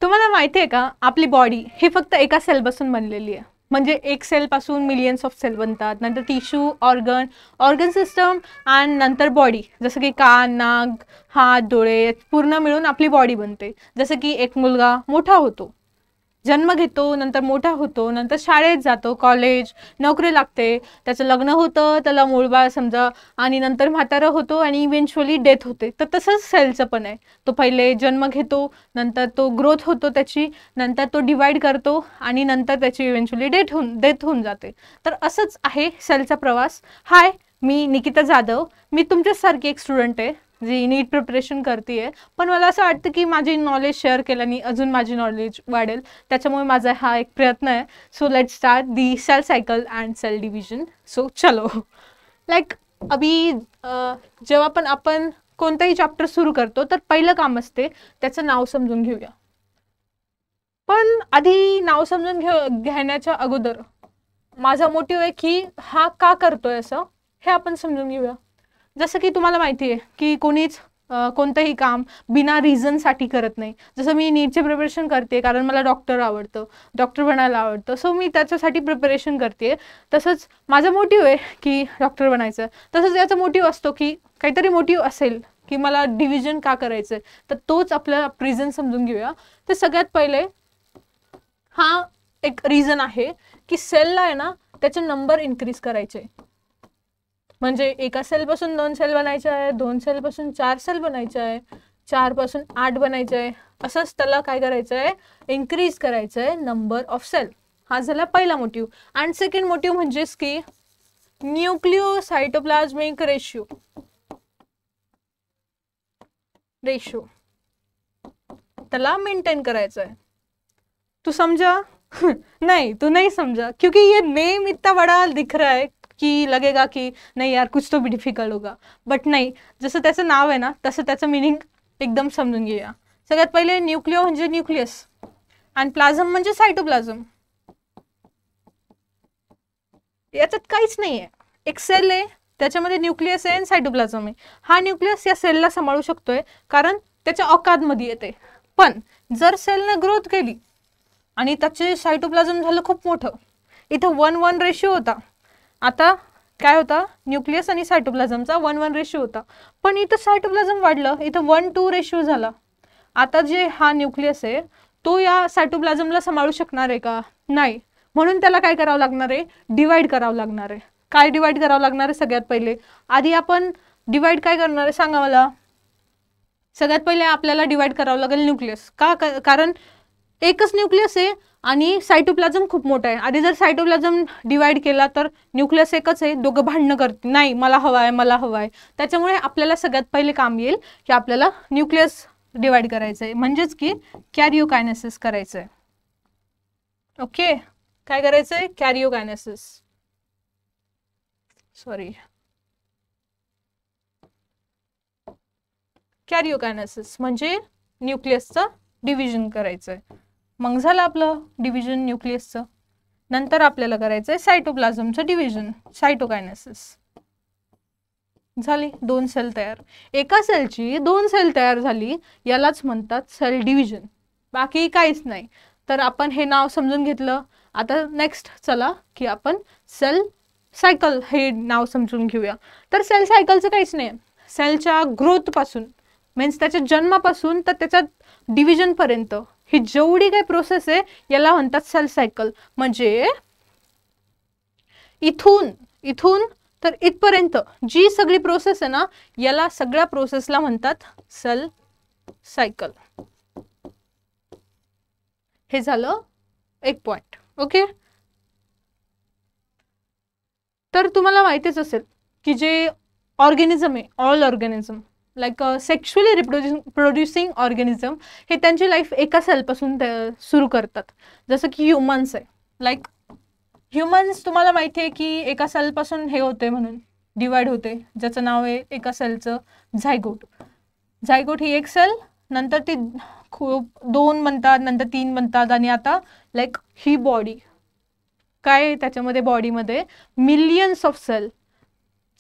तुम्हाला माहिती आहे का, आपली बॉडी ही फक्त एका सेलपासून बनलेली आहे. म्हणजे एक सेलपासून मिलियन्स ऑफ सेल बनतात, नंतर टिश्यू, ऑर्गन सिस्टम आणि नंतर बॉडी, जसं की कान, नाक, हात, डोळे पूर्ण मिळून आपली बॉडी बनते. जसं की एक मुलगा मोठा होतो, जन्म घेतो, नंतर मोठा होतो, नंतर शाळेत जातो, कॉलेज, नोकरी लागते, त्याचं लग्न होतं, त्याला मूळबाळ समजा, आणि नंतर म्हातारा होतो आणि इव्हेंच्युअली डेथ होते. तर तसंच सेलचं पण आहे. तो पहिले जन्म घेतो, नंतर तो ग्रोथ होतो त्याची, नंतर तो डिवाइड करतो आणि नंतर त्याची इव्हेंच्युअली डेथ होऊन जाते. तर असंच आहे सेलचा प्रवास. हाय, मी निकिता जाधव. मी तुमच्यासारखी एक स्टुडंट आहे जी नीट प्रिपरेशन करते. पण मला असं वाटतं की माझी नॉलेज शेअर केल्याने अजून माझी नॉलेज वाढेल, त्याच्यामुळे माझा हा एक प्रयत्न आहे. So let's start the cell cycle and cell division. So चलो, लाईक अभी जेव्हा पण आपण कोणताही चॅप्टर सुरू करतो तर पहिलं काम असते त्याचं नाव समजून घेऊया. पण आधी नाव समजून घेण्याच्या अगोदर माझा मोटिव्ह आहे की हा का करतोय असं हे आपण समजून घेऊया. जसं की तुम्हाला माहिती आहे की कोणीच कोणतंही काम बिना रिझनसाठी करत नाही. जसं मी नीटचे प्रिपरेशन करते कारण मला डॉक्टर आवडतं, डॉक्टर बनायला आवडतं, सो मी त्याच्यासाठी प्रिपरेशन करते. तसंच माझा मोटिव्ह आहे की डॉक्टर बनायचं. तसंच याचा मोटिव्ह असतो की काहीतरी मोटिव्ह असेल की मला डिव्हिजन का करायचं आहे, तर तोच आपला रिझन समजून घेऊया. तर सगळ्यात पहिले हा एक रिझन आहे की सेलला आहे ना त्याचे नंबर इन्क्रीज करायचे. म्हणजे एका सेलपासून 2 सेल बनायचे आहे, 2 सेलपासून 4 सेल बनायचे आहे, 4 पासून 8 बनायचे आहे. असंच त्याला काय करायचं आहे, इन्क्रीज करायचं आहे नंबर ऑफ सेल. हा झाला पहिला मोटिव्ह. आणि सेकंड मोटिव्ह म्हणजेच की न्यूक्लिओसाइटोप्लाझ्मिक रेशो त्याला मेंटेन करायचं आहे. तू समझा? नहीं, तू नहीं समझा, क्योंकि ये नेम इतना बड़ा दिख रहा है की लगेगा की नाही यार कुछ तो भी डिफिकल्ट होगा, बट नाही, जसं त्याचं नाव आहे ना तसं त्याचं मिनिंग एकदम समजून घेऊया. सगळ्यात पहिले न्यूक्लिओ म्हणजे न्यूक्लियस आणि प्लाझम म्हणजे सायटोप्लाझम. याच्यात काहीच नाही आहे. एक सेल आहे, त्याच्यामध्ये न्यूक्लियस आहे आणि सायटोप्लाझम आहे. हा न्यूक्लियस या सेलला सांभाळू शकतोय कारण त्याच्या औकातमध्ये येते. पण जर सेलने ग्रोथ केली आणि त्याचे सायटोप्लाझम झालं खूप मोठं, इथं 1:1 रेशिओ होता. आता काय होता, न्यूक्लियस आणि सायटोप्लाझमचा 1:1 रेशिओ होता. पण इथं सायटोप्लाझम वाढलं, इथं 1:2 रेशिओ झाला. आता जे हा न्यूक्लियस आहे तो या सायटोप्लाझमला सांभाळू शकणार आहे का? नाही. म्हणून त्याला काय करावं लागणार आहे, डिवाइड करावं लागणार आहे. काय डिवाइड करावं लागणार आहे? सगळ्यात पहिले आधी आपण डिवाइड काय करणार आहे सांगा मला. सगळ्यात पहिले आपल्याला डिवाइड करावं लागेल न्यूक्लियस. का? कारण एकच न्यूक्लियस आहे आणि सायटोप्लाझम खूप मोठा आहे. आधी जर सायटोप्लाझम डिवाइड केला तर न्यूक्लियस एकच आहे, दोघं भांडणं करतील, नाही मला हवा आहे, मला हवा आहे. त्याच्यामुळे आपल्याला सगळ्यात पहिले काम येईल की आपल्याला न्यूक्लियस डिवाइड करायचं आहे, म्हणजेच की कॅरिओकायनेसिस करायचं आहे. ओके, काय करायचं आहे? कॅरिओकायनेसिस. सॉरी, कॅरिओकायनेसिस म्हणजे न्यूक्लियसचं डिव्हिजन करायचं आहे. मग झालं आपलं डिव्हिजन न्यूक्लियसचं. नंतर आपल्याला करायचं आहे सायटोप्लाझमचं डिव्हिजन, सायटोकायनेसिस. झाली 2 सेल तयार. एका सेलची 2 सेल तयार झाली, यालाच म्हणतात सेल डिव्हिजन, बाकी काहीच नाही. तर आपण हे नाव समजून घेतलं. आता नेक्स्ट चला की आपण सेल सायकल हे नाव समजून घेऊया. तर सेल सायकलचं काहीच नाही. सेलच्या ग्रोथपासून मीन्स त्याच्या जन्मापासून तर त्याच्या डिव्हिजनपर्यंत ही जेवढी काही प्रोसेस आहे याला म्हणतात सेल सायकल. म्हणजे इथून तर इथपर्यंत जी सगळी प्रोसेस आहे ना, याला सगळ्या प्रोसेसला म्हणतात सेल सायकल. हे झालं एक पॉइंट. ओके, तर तुम्हाला माहितीच असेल की जे ऑर्गॅनिझम आहे, all organism like sexually reproducing organism, हे त्यांची लाईफ एका सेलपासून सुरू करतात. जसं की ह्युमन्स आहे. लाईक ह्युमन्स तुम्हाला माहिती आहे की एका सेलपासून हे होते म्हणून डिवाइड होते, ज्याचं नाव आहे एका सेलचं झायगोट. झायगोट ही एक सेल, नंतर ती खूप 2 बनतात, नंतर 3 बनतात, आणि आता लाईक ही बॉडी काय त्याच्यामध्ये, बॉडीमध्ये मिलियन्स ऑफ सेल.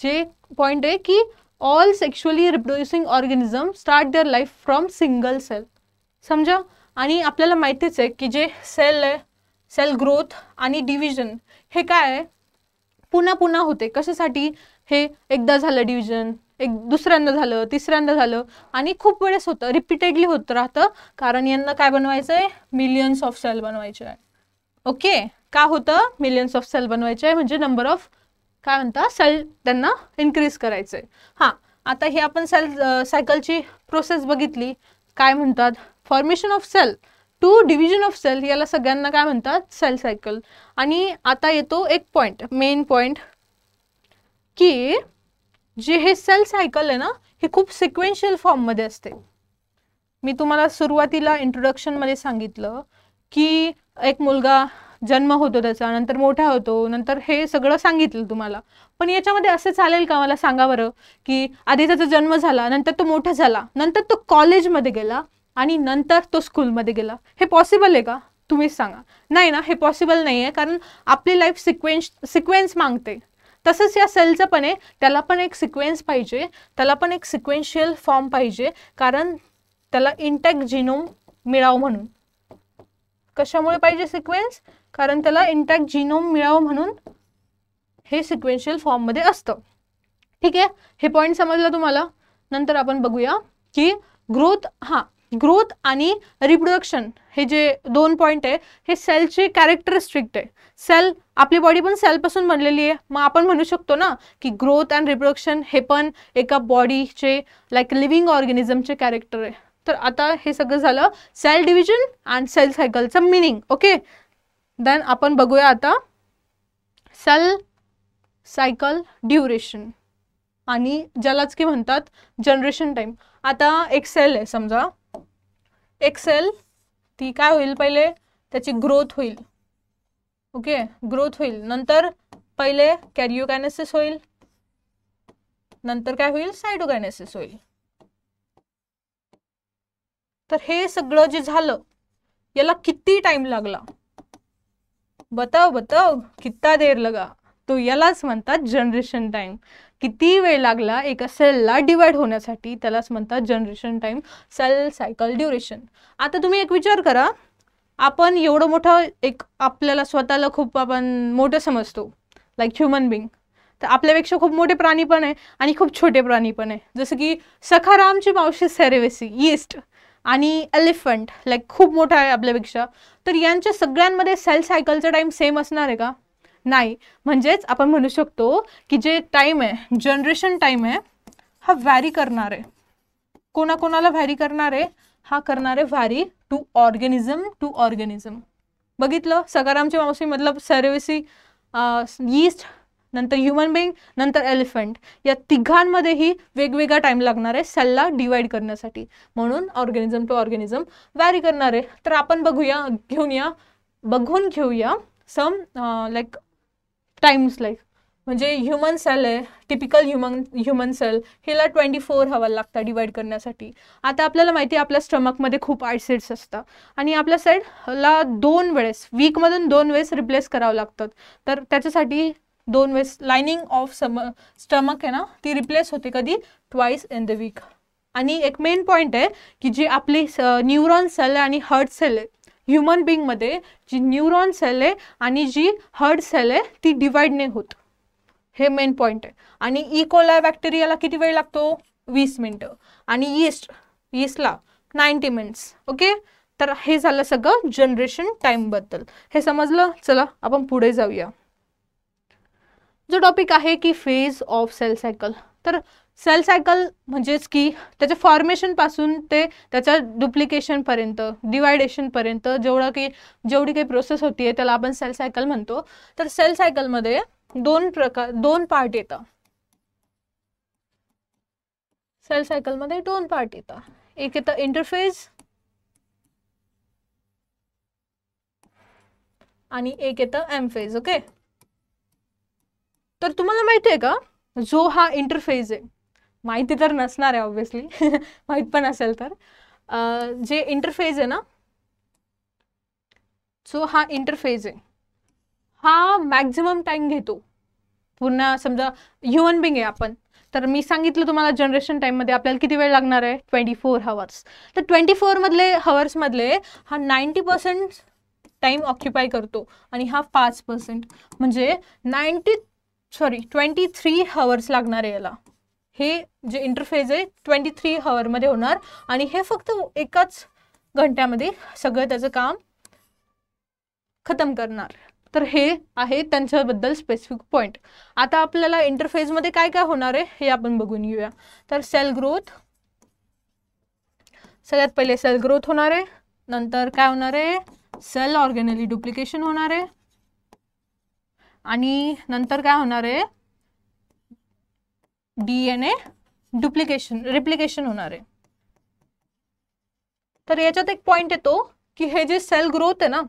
जे पॉइंट आहे की all sexually reproducing organisms start their life from single cell. समजा. आणि आपल्याला माहितीच आहे की जे सेल आहे, सेल ग्रोथ आणि डिव्हिजन हे काय आहे, पुन्हा पुन्हा होते. कशासाठी, हे एकदा झालं डिव्हिजन, एक दुसऱ्यांदा झालं, तिसऱ्यांदा झालं आणि खूप वेळेस होतं, रिपीटेडली होत राहतं. कारण यांना काय बनवायचं आहे, मिलियन्स ऑफ सेल बनवायचे आहे. ओके, का होतं, मिलियन्स ऑफ सेल बनवायचे आहे म्हणजे नंबर ऑफ काय म्हणतात सेल त्यांना इन्क्रीज करायचं आहे. हां, आता हे आपण सेल सायकलची प्रोसेस बघितली. काय म्हणतात, formation of cell to division of cell, याला सगळ्यांना काय म्हणतात, सेल सायकल. आणि आता येतो एक पॉईंट, मेन पॉईंट, की जे हे सेल सायकल आहे ना, हे खूप सिक्वेन्शियल फॉर्ममध्ये असते. मी तुम्हाला सुरुवातीला इंट्रोडक्शनमध्ये सांगितलं की एक मुलगा जन्म होतो त्याचा, नंतर मोठा होतो, नंतर हे सगळं सांगितलं तुम्हाला. पण याच्यामध्ये असं चालेल का, मला सांगा बरं, की आधी त्याचा जन्म झाला, नंतर तो मोठा झाला, नंतर तो कॉलेजमध्ये गेला आणि नंतर तो स्कूलमध्ये गेला, हे पॉसिबल आहे का, तुम्हीच सांगा. नाही ना, हे पॉसिबल नाही आहे. कारण आपली लाईफ सिक्वेन्स मागते. तसंच या सेलचं पण आहे, त्याला पण एक सिक्वेन्स पाहिजे, त्याला पण एक सिक्वेन्शियल फॉर्म पाहिजे. कारण त्याला इंटॅक्ट जिनोम मिळावं म्हणून. कशामुळे पाहिजे सिक्वेन्स, कारण त्याला इंटॅक्ट जिनोम मिळावं म्हणून हे सिक्वेन्शियल फॉर्ममध्ये असतं. ठीक आहे, हे पॉईंट समजलं तुम्हाला. नंतर आपण बघूया की ग्रोथ. हां, ग्रोथ आणि रिप्रोडक्शन हे जे दोन पॉईंट आहे, हे सेलचे कॅरेक्टरिस्टिक आहे. सेल, आपली बॉडी पण सेलपासून बनलेली आहे. मग आपण म्हणू शकतो ना की ग्रोथ अँड रिप्रोडक्शन हे पण एका बॉडीचे लाईक लिव्हिंग ऑर्गॅनिझमचे कॅरेक्टर आहे. तर आता हे सगळं झालं सेल डिव्हिजन अँड सेल सायकलचं मिनिंग. ओके, देन आपण बघूया आता सेल सायकल ड्युरेशन आणि ज्यालाच की म्हणतात जनरेशन टाइम. आता एक सेल आहे समजा, एक सेल, ती काय होईल, पहिले त्याची ग्रोथ होईल. ओके, ग्रोथ होईल, नंतर पहिले कॅरिओकायनेसिस होईल, नंतर काय होईल, सायटोकायनेसिस होईल. तर हे सगळं जे झालं याला किती टाइम लागला, बताओ बताओ कितना देर लगा. तो यालाच म्हणतात जनरेशन टाइम. किती वेळ लागला एका सेलला डिवाइड होण्यासाठी, त्यालाच म्हणतात generation time, cell cycle duration. आता तुम्ही एक विचार करा, आपण एवढं मोठं एक, आपल्याला स्वतःला खूप आपण मोठं समजतो लाईक ह्युमन बिंग. तर आपल्यापेक्षा खूप मोठे प्राणी पण आहे आणि खूप छोटे प्राणी पण आहे. जसं की सखारामची मावशी सेरेवेसी, ईस्ट आणि एलिफंट लाईक खूप मोठा आहे आपल्यापेक्षा. तर यांच्या सगळ्यांमध्ये सेल सायकलचा टाइम सेम असणार आहे का, नाही. म्हणजेच आपण म्हणू शकतो की जे टाइम आहे, जनरेशन टाइम आहे, हा व्हॅरी करणार आहे. कोणाकोणाला व्हॅरी करणार आहे, हा करणार आहे vary to organism to organism. बघितलं, सखारामची मावशी मतलब सेरेवेसी, ईस्ट, नंतर ह्युमन बिंग, नंतर एलिफंट, या तिघांमध्येही वेगवेगळा टाइम लागणार आहे सेलला डिवाइड करण्यासाठी. म्हणून ऑर्गॅनिझम टू ऑर्गॅनिझम व्हॅरी करणार आहे. तर आपण बघून घेऊया सम लाईक टाइम्स, लाईक म्हणजे ह्युमन सेल आहे, टिपिकल ह्युमन सेल, हिला 24 हवा लागतात डिवाइड करण्यासाठी. आता आपल्याला माहिती आहे आपल्या स्टमकमध्ये खूप ॲसिड्स असतात आणि आपल्या सेलला 2 वेळेस, वीकमधून 2 वेळेस रिप्लेस करावं लागतात. तर त्याच्यासाठी 2 वेळेस लाइनिंग ऑफ स्टमक आहे ना, ती रिप्लेस होते कधी, ट्वाइस इन द वीक. आणि एक मेन पॉईंट आहे की जी आपली न्यूरॉन सेल आहे आणि हार्ट सेल आहे, ह्युमन बिंगमध्ये जी न्यूरॉन सेल आहे आणि जी हार्ट सेल आहे ती डिवाइड नाही होत. हे मेन पॉईंट आहे. आणि इकोलाय बॅक्टेरियाला किती वेळ लागतो, 20 मिनिटं, आणि ईस्टला 90 मिनिट्स. ओके, तर हे झालं सगळं जनरेशन टाइमबद्दल. हे समजलं. चला आपण पुढे जाऊया. जो टॉपिक आहे की फेज ऑफ सेल सायकल. तर सेल सायकल म्हणजेच की त्याच्या फॉर्मेशनपासून ते त्याच्या डुप्लिकेशनपर्यंत, डिवायडेशनपर्यंत जेवढी काही प्रोसेस होती आहे त्याला आपण सेल सायकल म्हणतो. तर सेल सायकलमध्ये दोन पार्ट येतात. सेल सायकलमध्ये 2 पार्ट येतात. एक येतं इंटरफेज आणि एक येतं एमफेज. ओके, तर तुम्हाला माहिती आहे का, जो हा इंटरफेज आहे, माहिती तर नसणार आहे ऑब्व्हियसली, माहित पण असेल तर, जे इंटरफेज आहे ना, जो हा इंटरफेज आहे हा मॅक्झिमम टाइम घेतो. पुन्हा समजा ह्युमन बिंग आहे आपण, तर मी सांगितलं तुम्हाला जनरेशन टाईममध्ये आपल्याला किती वेळ लागणार आहे, 24 हवर्स. तर 24 मधले हवर्समधले हा 90% टाईम ऑक्युपाय करतो आणि हा 5%, म्हणजे 23 हवर्स लागणार आहे याला. हे जे इंटरफेस आहे 23 हवरमध्ये होणार आणि हे फक्त एकाच घंट्यामध्ये सगळं त्याचं काम खतम करणार. तर हे आहे त्यांच्याबद्दल स्पेसिफिक पॉईंट. आता आपल्याला इंटरफेसमध्ये काय काय होणार आहे हे आपण बघून घेऊया. तर सेल ग्रोथ, सगळ्यात पहिले सेल ग्रोथ होणार आहे. नंतर काय होणार आहे, सेल ऑर्गेनली डुप्लिकेशन होणार आहे. आणि नंतर काय होणार आहे, DNA रिप्लिकेशन होणार आहे. तर याच्यात एक पॉइंट येतो की हे जे सेल ग्रोथ आहे ना,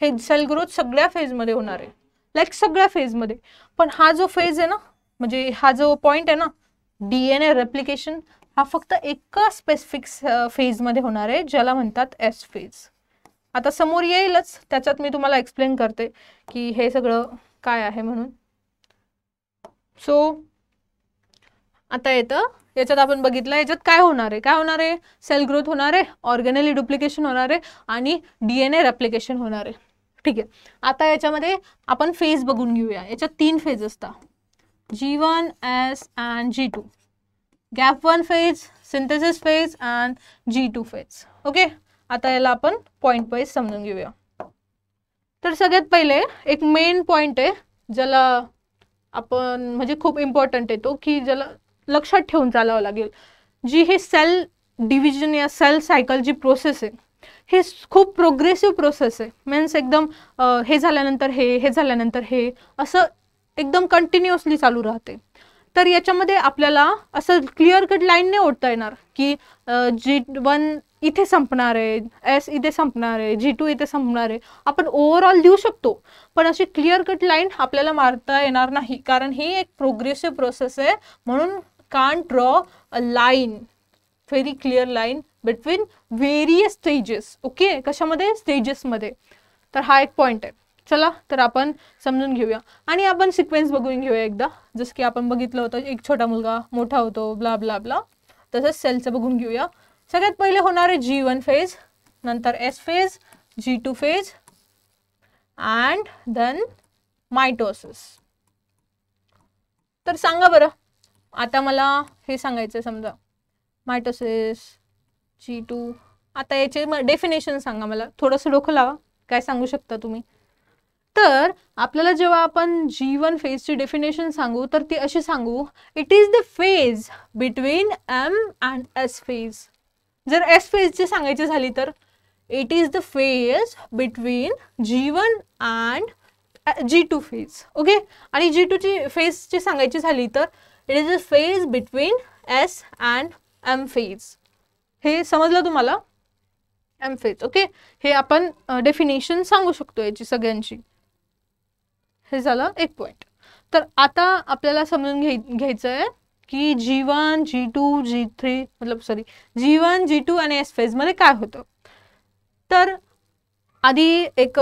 हे सेल ग्रोथ सगळ्या फेजमध्ये होणार आहे, लाईक सगळ्या फेजमध्ये. पण हा जो फेज आहे ना, म्हणजे हा जो पॉइंट आहे ना, DNA रेप्लिकेशन, हा फक्त एका स्पेसिफिक फेजमध्ये होणार आहे, ज्याला म्हणतात एस फेज. आता समोर येईलच, त्याच्यात मी तुम्हाला एक्सप्लेन करते की हे सगळं काय आहे म्हणून. सो आता येतं, याच्यात आपण बघितलं याच्यात काय होणार आहे, सेल ग्रोथ होणार आहे, ऑर्गेनली डुप्लिकेशन होणार आहे आणि DNA रेप्लिकेशन होणार आहे. ठीक आहे. आता याच्यामध्ये आपण फेज बघून घेऊया. याच्यात 3 फेज असतात, G1, S and G2. Gap 1 phase, synthesis phase and G2 phase. Okay. आता याला आपण पॉइंट वाईज समजून घेऊया. तर सगळ्यात पहिले एक मेन पॉइंट आहे ज्याला आपण म्हणजे खूप इम्पॉर्टंट आहे तो, की ज्याला लक्षात ठेवून चालावं लागेल. जी हे सेल डिव्हिजन या सेल सायकलची प्रोसेस आहे, हे खूप प्रोग्रेसिव्ह प्रोसेस आहे. मीन्स एकदम हे झाल्यानंतर हे झाल्यानंतर हे, असं एकदम कंटिन्युअसली चालू राहते. तर याच्यामध्ये आपल्याला असं क्लिअर कट लाईन नाही ओढता येणार की G1 इथे संपणार आहे, S इथे संपणार आहे, G2 इथे संपणार आहे. आपण ओव्हरऑल देऊ शकतो, पण अशी क्लिअर कट लाईन आपल्याला मारता येणार नाही, कारण ही एक प्रोग्रेसिव्ह प्रोसेस आहे. म्हणून can't draw a line, very clear line between various stages. Okay, कशामध्ये, स्टेजेसमध्ये. तर हा एक पॉइंट आहे. चला तर आपण समजून घेऊया आणि आपण सिक्वेन्स बघून घेऊया एकदा. जसं की आपण बघितलं होतं, एक छोटा मुलगा मोठा होतो, ब्ला ब्ला ब्ला, तसंच सेलचं बघून घेऊया. सगळ्यात पहिले होणार आहे G1 फेज, नंतर S phase, G2 phase and then mitosis. तर सांगा बरं, आता मला हे सांगायचं, समजा मायटोसिस, G2. आता याचे डेफिनेशन सांगा मला, थोडंसं डोकं लावा, काय सांगू शकता तुम्ही. तर आपल्याला जेव्हा आपण G1 फेजची डेफिनेशन सांगू तर ती अशी सांगू, it is the phase between M and S phase. जर S फेजची सांगायची झाली तर it is the phase between G1 and G2 phase. Okay. आणि G2 ची फेजची सांगायची झाली तर it is the phase between S and M phase. हे समजलं तुम्हाला, M फेज. ओके, हे आपण डेफिनेशन सांगू शकतो याची सगळ्यांची. हे झालं एक पॉइंट. तर आता आपल्याला समजून घ्यायचं आहे की G1, G2, G3 G1, G2 आणि S फेज मध्ये काय होतं. तर आधी एक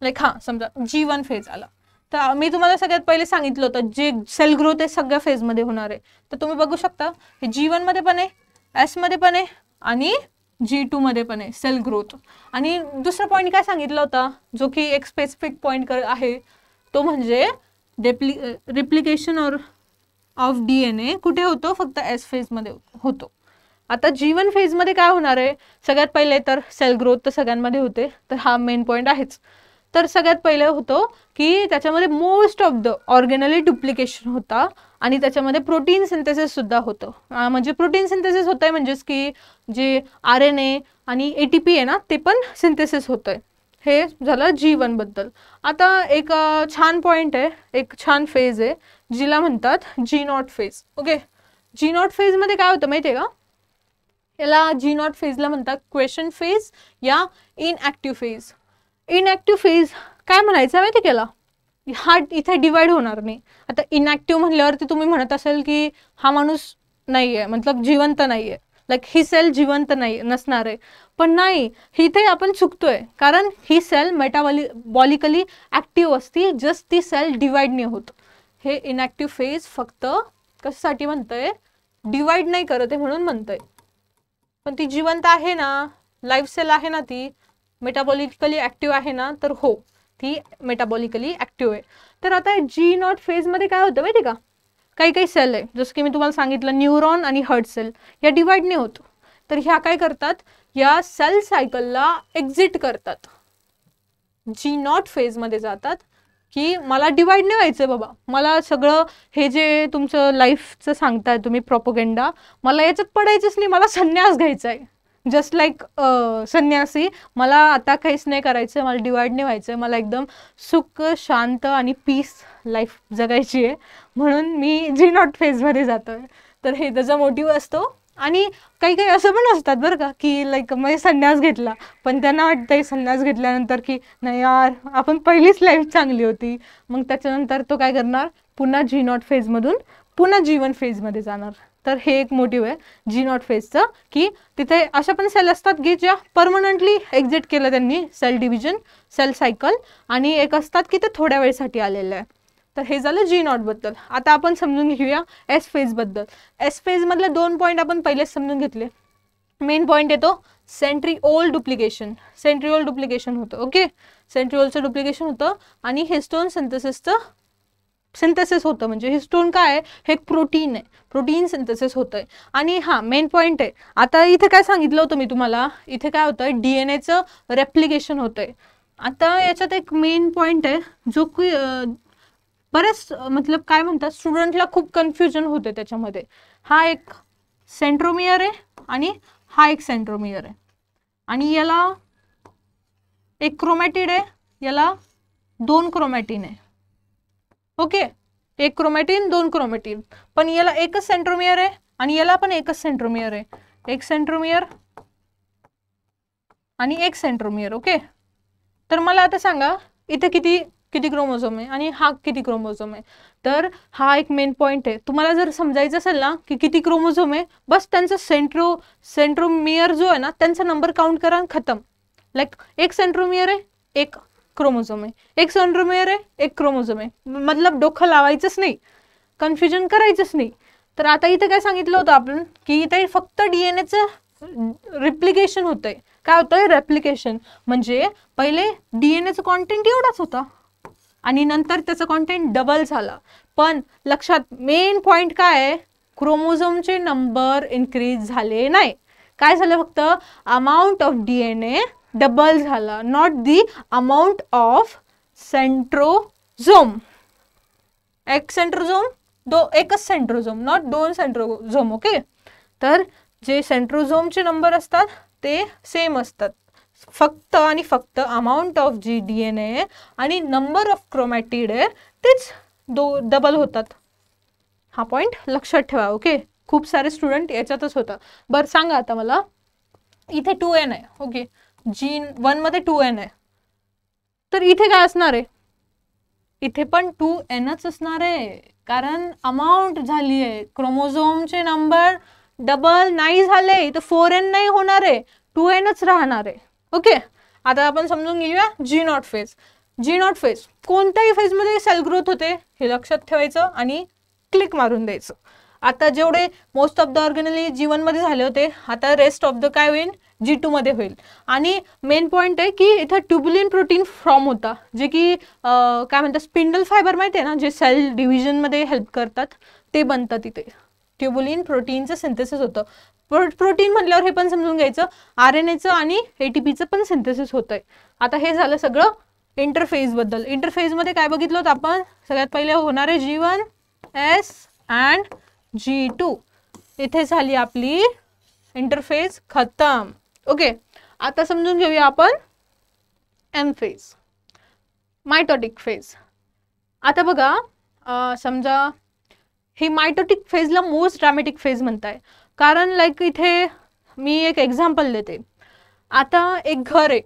लाईक समजा G1 फेज आला, तर मी तुम्हाला सगळ्यात पहिले सांगितलं होतं जे सेल ग्रोथ आहे सगळ्या फेजमध्ये होणार आहे. तर तुम्ही बघू शकता हे G1 मध्ये पण आहे, S मध्ये पण आहे आणि G2 मध्ये पण आहे सेल ग्रोथ. आणि दुसरा पॉईंट काय सांगितला होता, जो की एक स्पेसिफिक पॉईंट आहे, तो म्हणजे रिप्लिकेशन ऑफ DNA कुठे होतो, फक्त S फेजमध्ये होतो. आता G1 फेजमध्ये काय होणार आहे, सगळ्यात पहिले तर सेल ग्रोथ तर सगळ्यांमध्ये होते, तर हा मेन पॉईंट आहेच. तर सगळ्यात पहिले होतो की त्याच्यामध्ये most of the organelle duplication होता आणि त्याच्यामध्ये प्रोटीन सिंथेसिस सुद्धा होतं. म्हणजे प्रोटीन सिंथेसिस होत आहे म्हणजेच की जे RNA आणि ATP आहे ना, ते पण सिंथेसिस होत आहे. हे झालं G1 बद्दल. आता एक छान पॉईंट आहे, एक छान फेज आहे जिला म्हणतात G0 फेज. ओके, G0 फेजमध्ये काय होतं माहिती आहे का, याला G0 फेजला म्हणतात क्वेश्चन फेज या इनॲक्टिव्ह फेज. इनॲक्टिव्ह फेज काय म्हणायचं माहिती आहे केला, हा इथे डिवाइड होणार नाही. आता इनॲक्टिव्ह म्हणल्यावरती तुम्ही म्हणत असेल की हा माणूस नाही आहे, मतलब जिवंत नाही आहे, लाईक ही सेल जिवंत नाही नसणार आहे. पण नाही, इथे आपण चुकतोय, कारण ही सेल मेटाबॉलिकली ॲक्टिव्ह असती, जस्ट ती सेल डिवाइड नाही होत. हे इनॲक्टिव्ह फेज फक्त कशासाठी म्हणतंय, डिवाइड नाही करत आहे म्हणून म्हणतंय. पण ती जिवंत आहे ना, लाईफ सेल आहे ना, ती मेटाबॉलिकली ऍक्टिव्ह आहे ना, तर हो ती मेटाबॉलिकली ऍक्टिव्ह आहे. तर आता G0 फेजमध्ये काय होतं माहिती का, काही काही सेल आहे जसं की मी तुम्हाला सांगितलं न्यूरॉन आणि हार्ट सेल या डिवाइड नाही होत, तर ह्या काय करतात, या सेल सायकलला एक्झिट करतात, G0 फेजमध्ये जातात की मला डिवाइड नाही व्हायचं बाबा, मला सगळं हे जे तुमचं लाईफचं सांगताय तुम्ही प्रोपोगेंडा, मला याच्यात पडायचंच नाही, मला संन्यास घ्यायचा आहे. जस्ट लाईक संन्यासी, मला आता काहीच नाही करायचं, मला डिवाइड नाही व्हायचं, मला एकदम सुख शांत आणि पीस लाईफ जगायची आहे, म्हणून मी G0 फेजमध्ये जातोय. तर हे त्याचा मोटिव्ह असतो. आणि काही काही असं पण असतात बरं का, की लाईक मी संन्यास घेतला पण त्यांना वाटतंय संन्यास घेतल्यानंतर की नाही यार आपण पहिलीच लाईफ चांगली होती, मग त्याच्यानंतर तो काय करणार, पुन्हा G0 फेजमधून पुन्हा G1 फेजमध्ये जाणार. तर हे एक मोटिव्ह आहे G0 फेजचं, की तिथे अशा पण सेल असतात की ज्या परमनंटली एक्झिट केलं त्यांनी सेल डिव्हिजन सेल सायकल, आणि एक असतात की ते थोड्या वेळेसाठी आलेलं आहे. तर हे झालं G0 बद्दल. आता आपण समजून घेऊया S फेज बद्दल. S फेज मधले 2 पॉईंट आपण पहिलेच समजून घेतले. मेन पॉईंट येतो सेंट्रिओल डुप्लिकेशन. सेंट्रिओल डुप्लिकेशन होतं, ओके, सेंट्रिओलचं डुप्लिकेशन होतं आणि हिस्टोन सिंथेसिसचं सिंथेसिस होतं. म्हणजे हिस्टोन काय आहे, हे एक प्रोटीन आहे, प्रोटीन सिंथेसिस होतंय. आणि हां मेन पॉईंट आहे, आता इथे काय सांगितलं होतं मी तुम्हाला, इथे काय होतंय, DNA चं रेप्लिकेशन होतंय. आता याच्यात एक मेन पॉईंट आहे जो की बरेच मतलब काय म्हणतात स्टुडंटला खूप कन्फ्युजन होते त्याच्यामध्ये. हा एक सेंट्रोमियर आहे आणि हा एक सेंट्रोमियर आहे, आणि याला एक क्रोमॅटिड आहे, याला 2 क्रोमॅटिन आहे, ओके, 1 क्रोमॅटिन 2 क्रोमॅटिन, पण याला एकच सेंट्रोमियर आहे आणि याला पण एकच सेंट्रोमियर आहे, एक सेंट्रोमियर आणि एक सेंट्रोमियर, ओके. तर मला आता सांगा इथे किती किती क्रोमोझोम आहे आणि हा किती क्रोमोझोम आहे. तर हा एक मेन पॉईंट आहे. तुम्हाला जर समजायचं असेल ना की किती क्रोमोझोम आहे, बस त्यांचा सेंट्रोमियर जो आहे ना त्यांचा नंबर काउंट करा आणि खतम. लाईक एक सेंट्रोमियर आहे, एक क्रोमोझोम आहे, एक सेंट्रोमियर आहे, एक क्रोमोझोम आहे, मतलब डोकं लावायचंच नाही, कन्फ्युजन करायचंच नाही. तर आता इथे काय सांगितलं होतं आपण की इथे फक्त DNAचं रिप्लिकेशन होतंय. काय होतंय, रेप्लिकेशन. म्हणजे पहिले DNAचं कॉन्टेंट एवढाच होता आणि नंतर त्याचा कॉन्टेंट डबल झाला. पण लक्षात मेन पॉइंट काय आहे, क्रोमोझोमचे नंबर इन्क्रीज झाले नाही. काय झालं, फक्त अमाऊंट ऑफ DNA डबल झाला, नॉट दी अमाऊंट ऑफ सेंट्रोझोम. एक सेंट्रोझोम एकच सेंट्रोझोम, नॉट 2 सेंट्रोझोम, ओके. तर जे सेंट्रोझोमचे नंबर असतात ते सेम असतात, फक्त आणि फक्त अमाऊंट ऑफ जी DNA आणि नंबर ऑफ क्रोमॅटिड आहे तेच डबल होतात. हा पॉइंट लक्षात ठेवा, ओके. खूप सारे स्टुडंट याच्यातच होता. बरं सांगा आता मला, इथे 2N आहे, ओके, G1 मध्ये 2N आहे, तर इथे काय असणार आहे, इथे पण 2Nच असणार आहे, कारण अमाऊंट झाली आहे, क्रोमोझोमचे नंबर डबल नाही झाले, इथं 4N नाही होणार आहे, 2Nच राहणार आहे, ओके. आता आपण समजून घेऊया G0 फेज. G0 फेज कोणत्याही फेजमध्ये सेल ग्रोथ होते हे लक्षात ठेवायचं आणि क्लिक मारून द्यायचं. आता जेवढे most of the organelle G1 मध्ये झाले होते, आता रेस्ट ऑफ द काय होईल, G2 मध्ये होईल. आणि मेन पॉइंट आहे की इथं ट्युबुलिन प्रोटीन फॉर्म होता, जे की काय म्हणतात स्पिंडल फायबर माहिती आहे ना, जे सेल डिव्हिजन मध्ये हेल्प करतात, ते बनतात इथे. ट्युबुलिन प्रोटीनचं सिंथेसिस होतं. प्रोटीन म्हटल्यावर हे पण समजून घ्यायचं RNAचं आणि ATPचं पण सिंथेसिस होतंय. आता हे झालं सगळं इंटरफेज बद्दल. इंटरफेज मध्ये काय बघितलं होतं आपण, सगळ्यात पहिले होणारे G1 S अँड G2. इथे झाली आपली इंटरफेज खतम, ओके. आता समजून घेऊया आपण M फेज, मायटोटिक फेज. आता बघा समजा ही मायटोटिक फेजला मोस्ट ड्रामॅटिक फेज म्हणताय, कारण लाईक इथे मी एक एक्झाम्पल देते. आता एक घर आहे,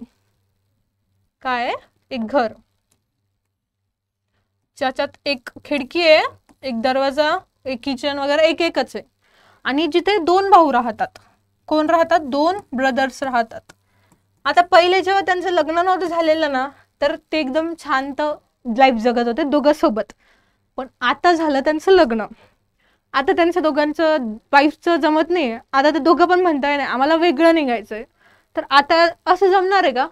काय आहे, एक घर, ज्याच्यात एक खिडकी आहे, एक दरवाजा, एक किचन वगैरे एकच आहे, आणि जिथे 2 भाऊ राहतात. कोण राहतात, 2 ब्रदर्स राहतात. आता पहिले जेव्हा त्यांचं लग्न नव्हतं झालेलं ना, तर ते एकदम शांत लाईफ जगत होते दोघं सोबत. पण आता झालं त्यांचं लग्न, आता त्यांच्या दोघांचं वाईफचं जमत नाही, आता ते दोघं पण म्हणताय नाही आम्हाला वेगळं निघायचंय. तर आता असं जमणार आहे का?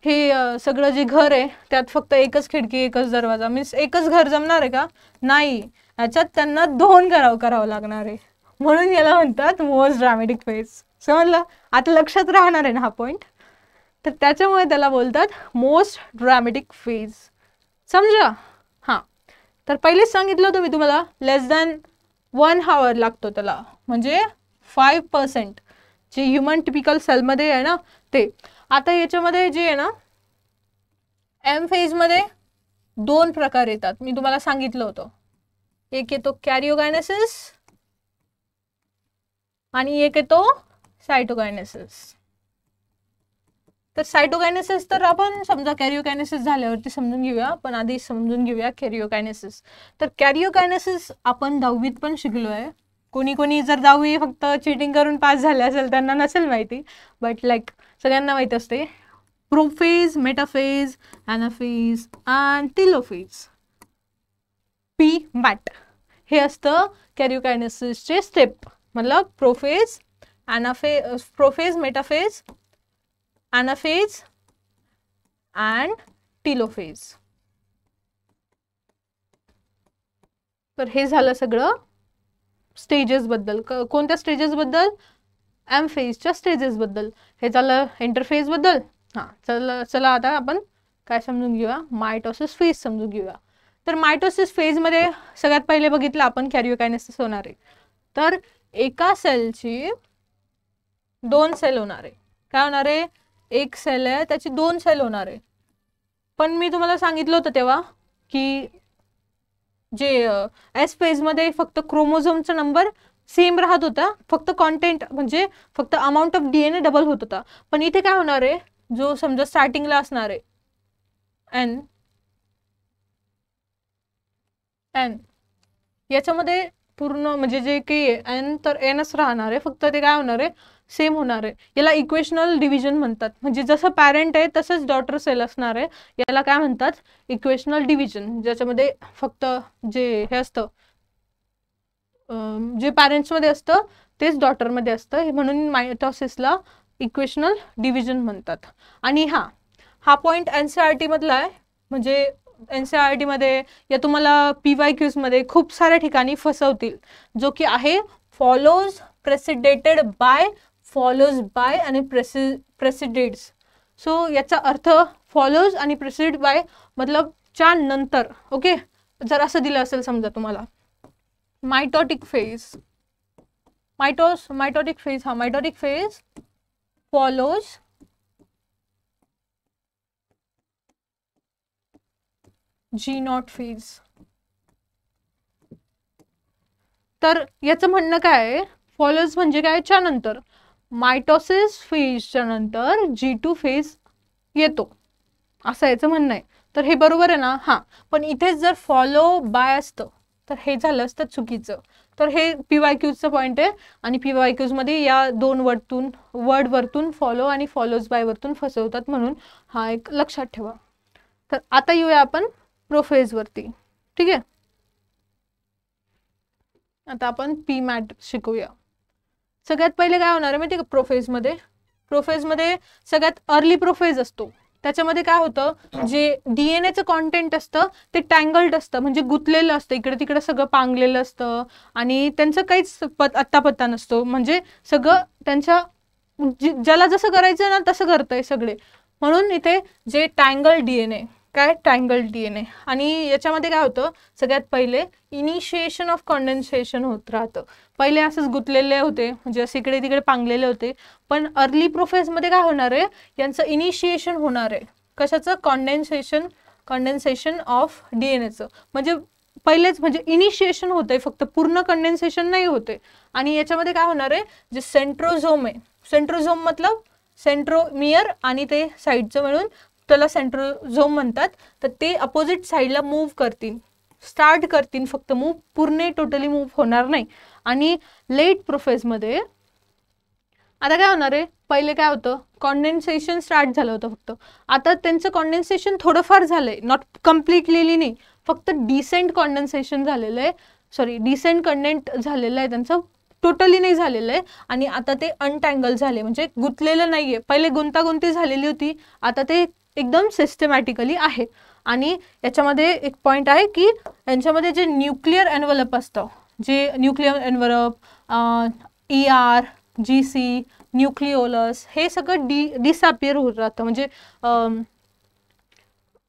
हे सगळं जे घर आहे त्यात फक्त एकच खिडकी एकच दरवाजा मीन्स एकच घर जमणार आहे का? नाही, याच्यात त्यांना 2 करावं लागणार आहे. म्हणून याला म्हणतात मोस्ट ड्रामॅटिक फेज. समजलं? आता लक्षात राहणार आहे ना हा पॉइंट. तर त्याच्यामुळे त्याला बोलतात मोस्ट ड्रामॅटिक फेज. समजा? हां. तर पहिलेच सांगितलं होतं मी तुम्हाला लेस दॅन 1 hour लागतो त्याला, म्हणजे 5% जे ह्युमन टिपिकल सेलमध्ये आहे ना ते. आता याच्यामध्ये जे आहे ना एम फेजमध्ये 2 प्रकार येतात, मी तुम्हाला सांगितलं होतं. एक येतो कॅरिओकायनेसिस आणि एक येतो सायटोकायनेसिस. तर सायटोकायनेसिस तर आपण समजा कॅरिओकायनेसिस झाल्यावरती समजून घेऊया, पण आधी समजून घेऊया कॅरिओकायनेसिस. तर कॅरिओकायनेसिस आपण 10वीत पण शिकलो आहे. कोणी कोणी जर 10वी फक्त चिटिंग करून पास झाले असेल त्यांना नसेल माहिती, बट लाईक सगळ्यांना माहिती असते. Prophase, metaphase, anaphase and telophase. P MAT हे असतं कॅरिओकायनेसिसचे स्टेप. मतलब prophase, metaphase, anaphase and telophase. तर हे झालं सगळं स्टेजेसबद्दल. कोणत्या स्टेजेसबद्दल? एम फेजच्या स्टेजेसबद्दल. हे झालं इंटरफेजबद्दल. हां, चला आता आपण काय समजून घेऊया, मायटोसिस फेज समजून घेऊया. तर मायटोसिस फेजमध्ये सगळ्यात पहिले बघितलं आपण कॅरिओकायनेसिस होणार आहे. तर एका सेलची 2 सेल होणार आहे. काय होणार आहे? एक सेल आहे त्याची 2 सेल होणार आहे. पण मी तुम्हाला सांगितलं होतं तेव्हा की जे एस फेजमध्ये फक्त क्रोमोझोमचा नंबर सेम राहत होता, फक्त कॉन्टेंट म्हणजे फक्त अमाऊंट ऑफ DNA डबल होत होता. पण इथे काय होणार आहे, जो समजा स्टार्टिंगला असणार आहे एन याच्यामध्ये पूर्ण म्हणजे जे काही एन तर एनच राहणार आहे, फक्त ते काय होणार आहे, सेम होणार आहे. याला इक्वेशनल डिव्हिजन म्हणतात. म्हणजे जसं पॅरेंट आहे तसंच डॉटर सेल असणार आहे. याला काय म्हणतात? Equational division. ज्याच्यामध्ये फक्त जे हे असतं जे पॅरेंट्समध्ये असतं तेच डॉटरमध्ये असतं, म्हणून मायटोसिसला इक्वेशनल डिव्हिजन म्हणतात. आणि हा पॉईंट NCERT मधला आहे. म्हणजे NCERT मध्ये या तुम्हाला PYQs मध्ये खूप साऱ्या ठिकाणी फसवतील, जो की आहे फॉलोज प्रेसिडेटेड बाय, फॉलोज बाय आणि प्रेसिडेट्स. सो याचा अर्थ फॉलोज आणि प्रेसिडेड बाय मतलब च्या नंतर. ओके, जर असं दिलं असेल समजा तुम्हाला mitotic phase, mitotic phase follows G0 phase. तर याचं म्हणणं काय आहे, फॉलोज म्हणजे काय, च्या नंतर. मायटोसिस फेजच्या नंतर G2 फेज येतो, असं याचं म्हणणं आहे. तर हे बरोबर आहे ना? हां, पण इथेच जर फॉलो बाय असतं तर हे झालं असतं चुकीचं. तर हे PYQचा पॉईंट आहे. आणि PYQs मध्ये या 2 वर्डवरतून फॉलो आणि फॉलोज बाय वरतून फसवतात, म्हणून हा एक लक्षात ठेवा. तर आता येऊया आपण प्रोफेजवरती. ठीक आहे, आता आपण पी मॅट शिकूया. सगळ्यात पहिले काय होणार आहे माहिती आहे का? प्रोफेजमध्ये सगळ्यात अर्ली प्रोफेज असतो. त्याच्यामध्ये काय होतं, जे DNAचं कॉन्टेंट असतं ते टँगल्ड असतं, म्हणजे गुंतलेलं असतं, इकडे तिकडे सगळं पांगलेलं असतं आणि त्यांचं काहीच अत्तापत्ता नसतो. म्हणजे सगळं त्यांच्या ज्याला जसं करायचं ना तसं करतंय सगळे. म्हणून इथे जे टँगल्ड DNA, काय टँगल्ड DNA. आणि याच्यामध्ये काय होतं, सगळ्यात पहिले इनिशिएशन ऑफ कॉन्डेन्सेशन होत राहतं. पहिले असंच गुंतलेले होते, म्हणजे असं इकडे तिकडे पांगलेले होते. पण अर्ली प्रोफेजमध्ये काय होणार आहे, यांचं इनिशिएशन होणार आहे. कशाचं? कॉन्डेन्सेशन ऑफ DNAचं. म्हणजे पहिलेच म्हणजे इनिशिएशन होतंय, फक्त पूर्ण कंडेन्सेशन नाही होते. आणि याच्यामध्ये काय होणार आहे, जे सेंट्रोझोम आहे, सेंट्रोझोम मतलब सेंट्रोमियर आणि ते साईडचं मिळून त्याला सेंट्रोझोम म्हणतात. तर ते अपोजिट साईडला मूव्ह करतील, स्टार्ट करतील, फक्त मूव्ह, पूर्ण टोटली मूव्ह होणार नाही. आणि लेट प्रोफेजमध्ये आता काय होणार आहे, पहिले काय होतं, कॉन्डेन्सेशन स्टार्ट झालं होतं फक्त. आता त्यांचं कॉन्डेन्सेशन थोडंफार झालंय, नॉट कम्प्लिटली नाही, फक्त डिसेंट कॉन्डेन्सेशन झालेलं आहे. डिसेंट कंडेंट झालेलं आहे त्यांचं, टोटली नाही झालेलं आहे, आणि आता ते अनटँगल झाले, म्हणजे गुंतलेलं नाही आहे. पहिले गुंतागुंती झालेली होती, आता ते एकदम सिस्टमॅटिकली आहे. आणि याच्यामध्ये एक पॉईंट आहे की यांच्यामध्ये जे न्यूक्लिअर एन्व्हलप असतं, जे nuclear envelope ER, GC, nucleolus, हे सगळं डिसअपियर होत राहतं. म्हणजे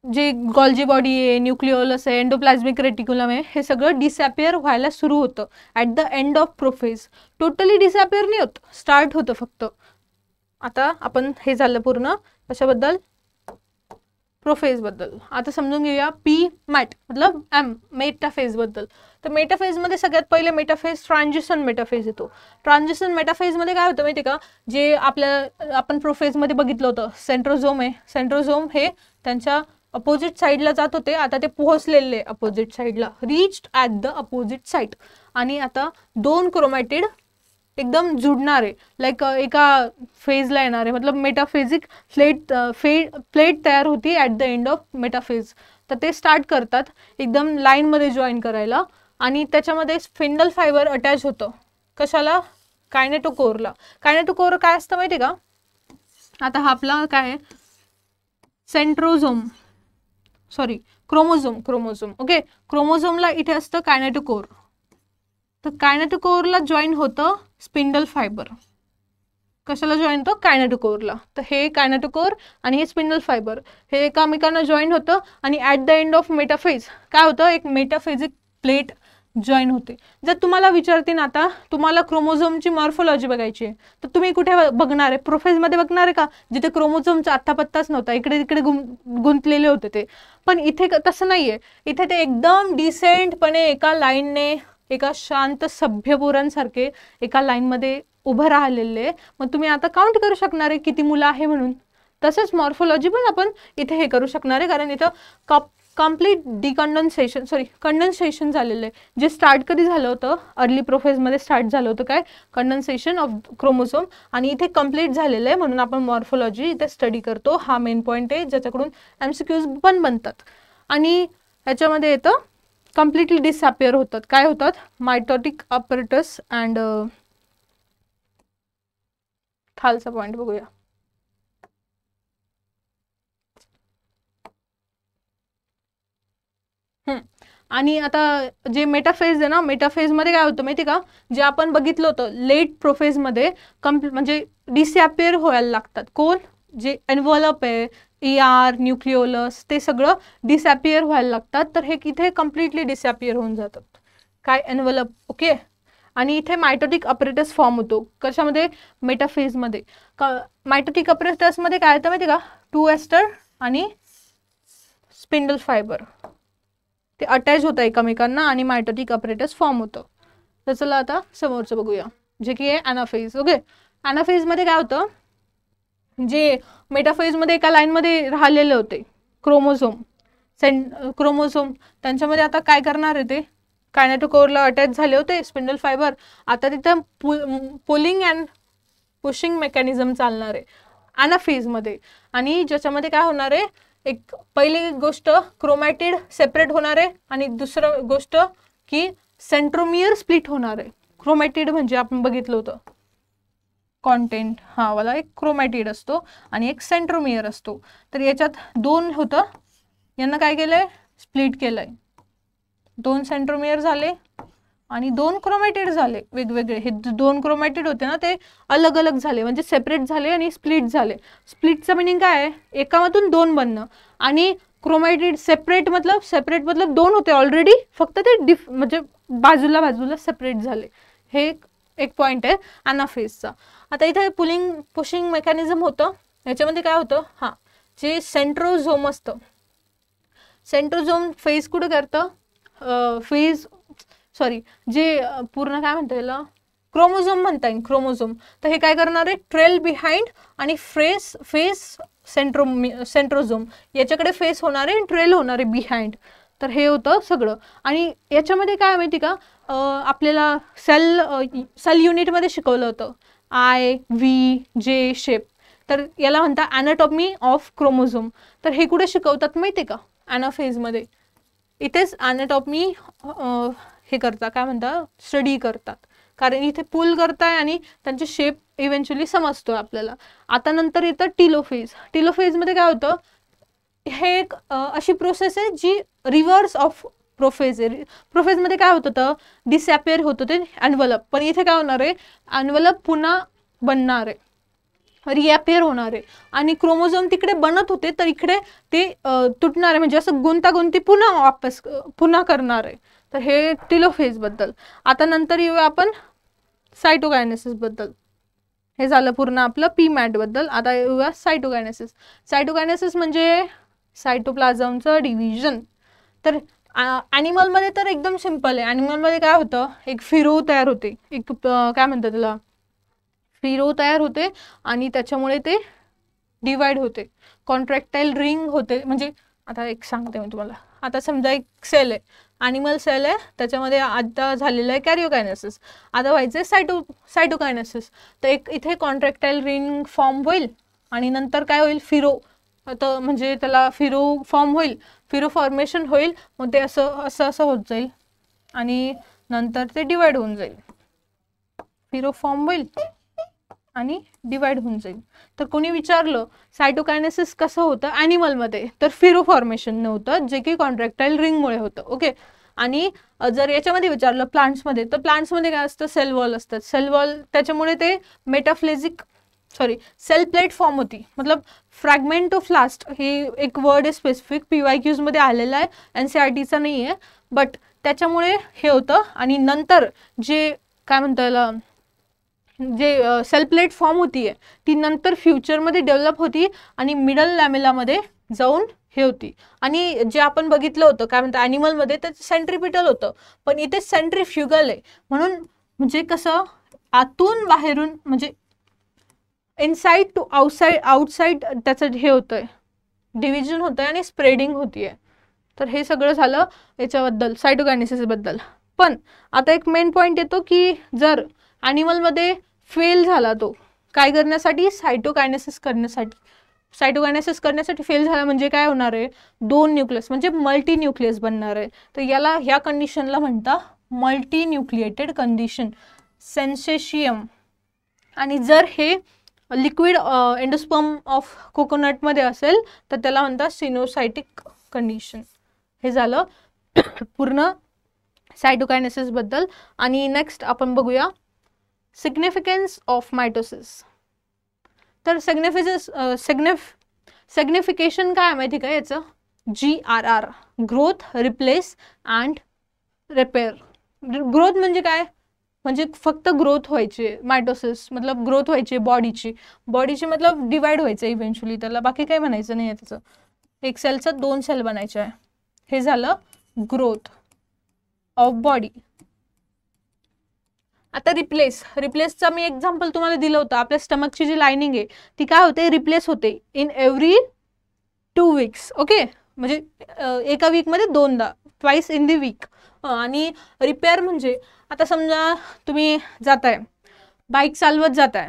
जे गॉल्जी बॉडी आहे, न्यूक्लिओलस आहे, एंडोप्लाझ्मिक रेटिक्युलम आहे, हे सगळं डिसअपियर व्हायला सुरू होतं at the end of prophase. Totally disappear नाही होत, स्टार्ट होतं फक्त. आता आपण हे झालं पूर्ण कशाबद्दल, प्रोफेजबद्दल. आता समजून घेऊया मॅट मतलब मेटाफेजबद्दल. तर मेटाफेजमध्ये सगळ्यात पहिले मेटाफेज ट्रान्झिशन मेटाफेज येतो. ट्रान्झिशन मेटाफेजमध्ये काय होतं माहिती का, जे आपण प्रोफेजमध्ये बघितलं होतं सेंट्रोझोम आहे, सेंट्रोझोम हे त्यांच्या अपोजिट साईडला जात होते, आता ते पोहोचलेले अपोजिट साईडला, reached at the opposite side. आणि आता 2 क्रोमॅटिड एकदम जुडणार आहे, लाईक एका फेजला येणार आहे, मतलब मेटाफेजिक प्लेट तयार होती at the end of metaphase. तर ते स्टार्ट करतात एकदम लाईनमध्ये जॉईन करायला, आणि त्याच्यामध्ये स्पिंडल फायबर अटॅच होतं. कशाला, कायनेटोकोरला. कायनेटोकोर काय असतं माहिती का, आता हा आपला काय आहे, क्रोमोझोम. ओके, क्रोमोझोमला इथे असतं कायनेटोकोर. तर कायनेटोकोरला जॉईन होतं स्पिंडल फायबर. कशाला जॉईन होतं, कायनेटोकोरला. तर हे कायनेटोकोर आणि हे स्पिंडल फायबर हे एकामेकांना जॉईन होतं, आणि at the end of metaphase काय होतं, एक मेटाफेजिक प्लेट जॉईन होते. जर तुम्हाला विचारतील आता तुम्हाला क्रोमोझोमची मॉर्फोलॉजी बघायची आहे, तर तुम्ही कुठे बघणार आहे, प्रोफेजमध्ये बघणार आहे का, जिथे क्रोमोझोमचा आत्तापत्ताच नव्हता, इकडे तिकडे गुंतलेले होते ते. पण इथे तसं नाही आहे, इथे ते एकदम डिसेंटपणे एका लाईनने, एका शांत सभ्य पोरांसारखे एका लाईनमध्ये उभं राहिलेले. मग तुम्ही आता काउंट करू शकणार आहे किती मुलं आहे म्हणून. तसंच मॉर्फोलॉजी पण आपण इथे हे करू शकणार आहे, कारण इथं कम्प्लीट कंडेन्सेशन झालेलं आहे. जे स्टार्ट कधी झालं होतं, अर्ली प्रोफेजमध्ये स्टार्ट झालं होतं काय, कंडेन्सेशन ऑफ क्रोमोझोम, आणि इथे कम्प्लीट झालेलं आहे, म्हणून आपण मॉर्फोलॉजी इथे स्टडी करतो. हा मेन पॉईंट आहे ज्याच्याकडून MCQs पण बनतात. आणि ह्याच्यामध्ये येतं कम्प्लिटली डिसअपियर होतात. काय होतात, मायटोटिक अपरेटस अँड खालचा पॉईंट बघूया. आणि आता जे मेटाफेज आहे ना, मेटाफेजमध्ये काय होतं माहिती का, जे आपण बघितलं होतं लेट प्रोफेजमध्ये म्हणजे डिसअपियर व्हायला लागतात. कोण, जे एन्व्हलप आहे, ER, न्यूक्लिओलस, ते सगळं डिसअपियर व्हायला लागतात. तर हे इथे कम्प्लिटली डिसअपियर होऊन जातात, काय, एन्व्हलप. ओके, आणि इथे मायटोटिक अपरेटस फॉर्म होतो. कशामध्ये, मेटाफेजमध्ये. मायटोटिक अपरेटसमध्ये काय होतं माहिती का, 2 एस्टर आणि स्पिंडल फायबर ते अटॅच होतं एकमेकांना, आणि मायटोटिक अपरेटस फॉर्म होतं. तर चला आता समोरचं बघूया, जे की आहे ॲनाफेज. ओके, ॲनाफेजमध्ये काय होतं, जे मेटाफेजमध्ये एका लाईनमध्ये राहिलेले होते क्रोमोझोम, त्यांच्यामध्ये आता काय करणार आहे, ते कायनेटोकोरला अटॅच झाले होते स्पिंडल फायबर. आता तिथं पुलिंग अँड पुशिंग मेकॅनिझम चालणार आहे ॲनाफेजमध्ये. आणि ज्याच्यामध्ये काय होणार आहे, एक पहिली गोष्ट क्रोमॅटिड सेपरेट होणार आहे, आणि दुसरं गोष्ट की सेंट्रोमियर स्प्लिट होणार आहे. क्रोमॅटिड म्हणजे आपण बघितलं होतं कॉन्टेंट, हा वाला एक क्रोमॅटिड असतो आणि एक सेंट्रोमियर असतो. तर याच्यात 2 होतं, यांना काय केलंय, स्प्लिट केलंय. 2 सेंट्रोमियर झाले आणि 2 क्रोमॅटिड झाले वेगवेगळे. हे 2 क्रोमॅटिड होते ना, ते अलग अलग झाले, म्हणजे सेपरेट झाले आणि स्प्लिट झाले. स्प्लिटचं मिनिंग काय आहे, एकामधून 2 बनणं. आणि क्रोमॅटिड सेपरेट मतलब 2 होते ऑलरेडी, फक्त ते म्हणजे बाजूला सेपरेट झाले. हे एक पॉईंट आहे ॲनाफेजचा. आता इथे पुशिंग मेकॅनिझम होतं. याच्यामध्ये काय होतं, हां, जे सेंट्रोझोम असतं, सेंट्रोझोम फेज कुठं करतं, जे पूर्ण काय म्हणता येईल, क्रोमोझोम म्हणता येईल, क्रोमोझोम. तर हे काय करणार आहे, ट्रेल बिहाइंड आणि फेस सेंट्रोझोम, याच्याकडे फेस होणार आहे, ट्रेल होणार आहे बिहाइंड. तर हे होतं सगळं. आणि याच्यामध्ये काय माहिती का, आपल्याला सेल युनिटमध्ये शिकवलं होतं IVJ शेप. तर याला म्हणतात ॲनाटॉमी ऑफ क्रोमोझोम. तर हे कुठे शिकवतात माहिती का, ॲनाफेजमध्ये. इथेच ॲनाटॉमी हे करतात, काय म्हणतात, स्टडी करतात, कारण इथे पुल करताय आणि त्यांचे शेप इव्हेंच्युअली समजतो आपल्याला. आता नंतर येतं टिलोफेज. टिलोफेजमध्ये काय होतं, हे एक अशी प्रोसेस आहे जी रिव्हर्स ऑफ प्रोफेज आहे. प्रोफेजमध्ये काय होतं तर डिसअपिअर होतं ते एनव्हलप, पण इथे काय होणार आहे, एनव्हलप पुन्हा बनणार आहे, रिअपिअर होणार आहे, आणि क्रोमोझोम तिकडे बनत होते तर इकडे ते तुटणार आहे, म्हणजे असं गुंतागुंती पुन्हा करणार आहे. तर हे टिलोफेज बद्दल. आता नंतर येऊया आपण सायटोकायनेसिस बद्दल. हे झालं पूर्ण आपलं पीमॅट बद्दल. आता येऊया सायटोकायनेसिस. सायटोकायनेसिस म्हणजे सायटोप्लाझमचं डिव्हिजन. तर ॲनिमलमध्ये तर एकदम सिम्पल आहे. ॲनिमलमध्ये काय होतं, एक फिरो तयार होते, एक काय म्हणतात त्याला, फिरो तयार होते आणि त्याच्यामुळे ते डिवाइड होते, कॉन्ट्रॅक्टाईल रिंग होते. म्हणजे आता एक सांगते मी तुम्हाला. आता समजा एक सेल आहे, ॲनिमल सेल आहे, त्याच्यामध्ये आता झालेलं आहे कॅरिओकायनेसिस, आता व्हायचं आहे सायटोकायनेसिस. तर एक इथे कॉन्ट्रॅक्टाईल रिंग फॉर्म होईल आणि नंतर काय होईल, फिरो, तर म्हणजे त्याला फिरो फॉर्म होईल, फिरो फॉर्मेशन होईल, मग ते असं असं असं होत जाईल आणि नंतर ते डिवाइड होऊन जाईल. फिरो फॉर्म होईल आणि डिवाइड होऊन जाईल. तर कोणी विचारलं सायटोकायनेसिस कसं होतं ॲनिमलमध्ये, तर फिरो फॉर्मेशन होतं, जे की कॉन्ट्रॅक्टाईल रिंगमुळे होतं. ओके. आणि जर याच्यामध्ये विचारलं प्लांट्समध्ये, तर प्लांट्समध्ये काय असतं, सेल वॉल असतात. सेल वॉल त्याच्यामुळे ते सेल प्लेट फॉर्म होती. मतलब फ्रॅगमेंटोफ्लास्ट हे एक वर्ड आहे स्पेसिफिक, PYQs मध्ये आलेला आहे, NCERTचा नाही आहे, बट त्याच्यामुळे हे होतं. आणि नंतर जे काय म्हणता याला, जे सेल प्लेट फॉर्म होती ती नंतर फ्युचरमध्ये डेव्हलप होती आणि मिडल लॅमेलामध्ये जाऊन हे होती. आणि जे आपण बघितलं होतं काय म्हणतात ॲनिमलमध्ये, तर सेंट्रिपिटल होतं, पण इथे सेंट्रिफ्युगल आहे. म्हणून म्हणजे कसं, आतून बाहेरून, म्हणजे इनसाइड टू आउटसाइड त्याचं हे होतंय, डिव्हिजन होतंय आणि स्प्रेडिंग होतीये. तर हे सगळं झालं याच्याबद्दल, सायटोकायनेसिस बद्दल. पण आता एक मेन पॉईंट येतो की जर ॲनिमलमध्ये फेल झाला तो काय करण्यासाठी, सायटोकायनेसिस करण्यासाठी फेल झाला म्हणजे काय होणार आहे, 2 न्यूक्लियस म्हणजे मल्टी न्यूक्लियस बनणार आहे. तर याला, ह्या कंडिशनला म्हणतात मल्टी न्यूक्लिएटेड कंडिशन, सेन्सेशियम. आणि जर हे लिक्विड एंडोस्पर्म ऑफ कोकोनटमध्ये असेल तर त्याला म्हणतात सिनोसायटिक कंडिशन. हे झालं पूर्ण सायटोकायनेसिस बद्दल. आणि नेक्स्ट आपण बघूया सिग्निफिकन्स ऑफ मायटोसिस. तर सिग्निफिकेशन काय माहिती का याचं, GRR, growth, replace and repair. Growth म्हणजे काय, म्हणजे फक्त ग्रोथ व्हायची, मायटोसिस मतलब ग्रोथ व्हायची बॉडीची मतलब डिवाइड व्हायचं इव्हेंच्युअली, त्याला बाकी काही म्हणायचं नाही आहे. त्याचं एक सेलचा 2 सेल बनायचे आहे. हे झालं ग्रोथ ऑफ बॉडी. आता रिप्लेसचा मी एक्झाम्पल तुम्हाला दिलं होतं. आपल्या स्टमकची जी लायनिंग आहे ती काय होते, रिप्लेस होते इन एव्हरी 2 weeks. ओके, म्हणजे एका वीकमध्ये 2दा, ट्वाइस इन दी वीक. आणि रिपेअर म्हणजे आता समजा तुम्ही जाताय, बाईक चालवत जाताय,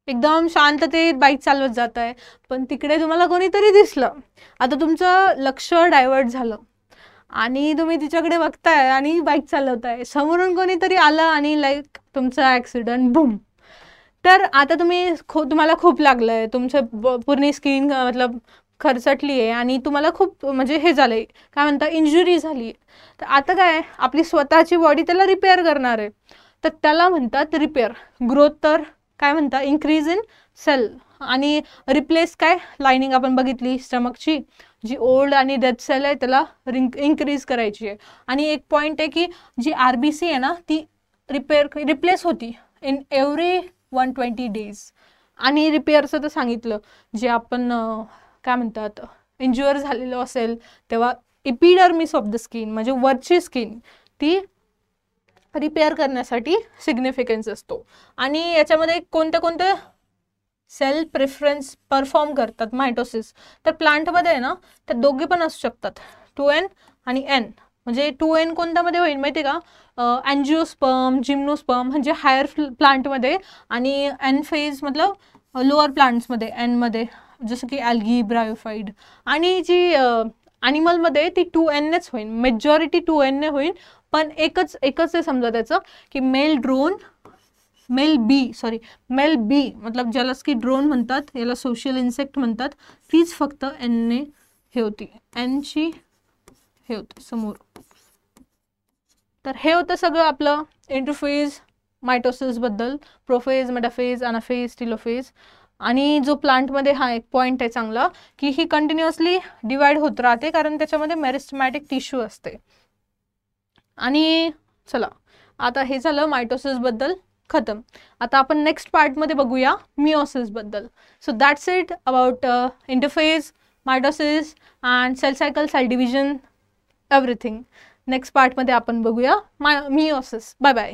एकदम शांततेत बाईक चालवत जाताय, पण तिकडे तुम्हाला कोणीतरी दिसलं. आता तुमचं लक्ष डायव्हर्ट झालं आणि तुम्ही तिच्याकडे बघताय आणि बाईक चालवताय, समोरून कोणीतरी आलं आणि लाईक तुमचा ॲक्सिडेंट, बूम. तर आता तुम्हाला खूप लागलंय, तुमचं पूर्ण स्किन मतलब खरचटली आहे आणि तुम्हाला खूप म्हणजे हे झालंय, काय म्हणता, इंजुरी झाली. तर आता काय, आपली स्वतःची बॉडी त्याला रिपेअर करणार आहे, तर त्याला म्हणतात रिपेअर. ग्रोथ तर काय म्हणतात, इन्क्रीज इन सेल. आणि रिप्लेस काय, लायनिंग आपण बघितली स्टमकची, जी ओल्ड आणि डेथ सेल आहे त्याला इन्क्रीज करायची आहे. आणि एक पॉईंट आहे की जी RBC आहे ना ती रिप्लेस होती इन एव्हरी 120 days. आणि रिपेअरचं तर सांगितलं, जे आपण काय म्हणतात इंज्युअर झालेलं असेल तेव्हा एपिडर्मिस ऑफ द स्किन म्हणजे वरची स्किन ती रिपेअर करण्यासाठी सिग्निफिकन्स असतो. आणि याच्यामध्ये कोणते सेल प्रेफरन्स परफॉर्म करतात मायटोसिस. तर प्लांटमध्ये आहे ना तर दोघे पण असू शकतात, 2N आणि N. म्हणजे 2N कोणत्यामध्ये होईल माहिती का, अँजिओस्पर्म, जिम्नोस्पर्म म्हणजे हायर प्लांटमध्ये, आणि N फेज मतलब लोअर प्लांट्समध्ये, Nमध्ये जसं की ॲल्गी, ब्रायोफाईड. आणि जी ॲनिमलमध्ये ती 2Nच होईल, मेजॉरिटी 2N होईल, पण एकच आहे समजा त्याचं की मेल बी मतलब ज्यालाच की ड्रोन म्हणतात, याला सोशल इन्सेक्ट म्हणतात, तीच फक्त एनने हे होती, एनची हे होते समोर. तर हे होतं सगळं आपलं इंटरफेज मायटोसिस बद्दल, प्रोफेज, मेटाफेज, अनाफेज, टेलोफेज. आणि जो प्लांटमध्ये हा एक पॉईंट आहे चांगला की ही कंटिन्युअसली डिवाइड होत राहते कारण त्याच्यामध्ये मेरिस्टमॅटिक टिश्यू असते. आणि चला आता हे झालं मायटोसिस बद्दल खतम. आता आपण नेक्स्ट पार्टमध्ये बघूया मिओसिस बद्दल. So that's it about interphase, mitosis and cell cycle, cell division, everything. Next पार्टमध्ये आपण बघूया मिओसिस. Bye bye.